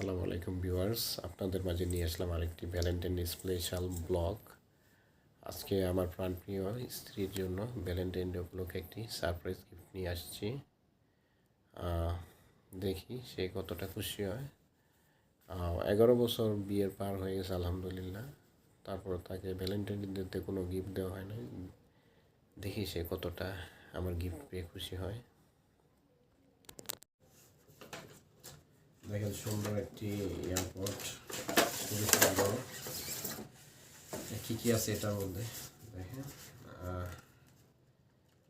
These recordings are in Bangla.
আসসালামু আলাইকুম ভিউয়ার্স, আপনাদের মাঝে নিয়ে আসলাম আরেকটি ভ্যালেন্টাইন স্পেশাল ব্লগ। আজকে আমার প্রাণপ্রিয় স্ত্রীর জন্য ভ্যালেন্টাইন ডে উপলক্ষে একটি সারপ্রাইজ গিফট নিয়ে আসছি। দেখি সে কতটা খুশি হয়। 11 বছর বিয়ের পার হয়ে গেছে আলহামদুলিল্লাহ, তারপর তাকে ভ্যালেন্টাইন ডেতে কোনো গিফট দেওয়া হয় না। দেখি সে কতটা আমার গিফট পেয়ে খুশি হয়। দেখেন সুন্দর একটি এয়ারপোর্ট, খুবই সুন্দর। কী কী আছে এটার মধ্যে দেখেন,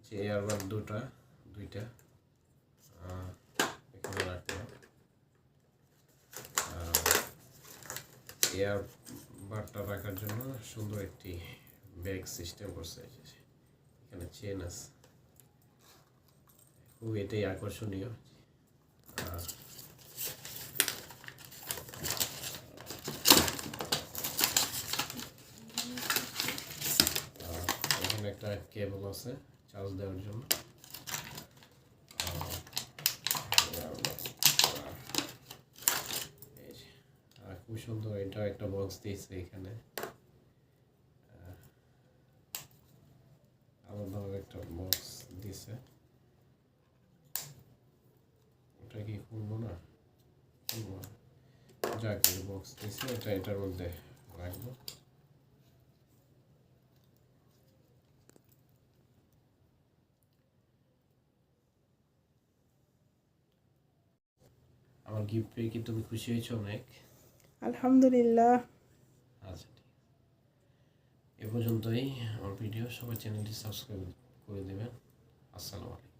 যে এয়ারবাড দুইটা এখানে রাখলাম। এয়ারবাডটা রাখার জন্য সুন্দর একটি ব্যাগ সিস্টেম করছে। এখানে চেন আছে, খুব এটাই আকর্ষণীয়। এখানে একটা কেবল আছে চার্জ দেওয়ার জন্য। খুব সুন্দর, এটা একটা বক্স দিয়েছে এখানে, আলাদাভাবে একটা বক্স দিয়েছে। ওটা কি খুলবো না, যাক বক্স দিয়েছে, এটার মধ্যে রাখবো। আমার গিফট পেয়ে কি তুমি খুশি হয়েছো অনেক? আলহামদুলিল্লাহ। আচ্ছা, ঠিক এ পর্যন্তই আমার ভিডিও। সবাই চ্যানেলটি সাবস্ক্রাইব করে দেবেন। আসসালামু আলাইকুম।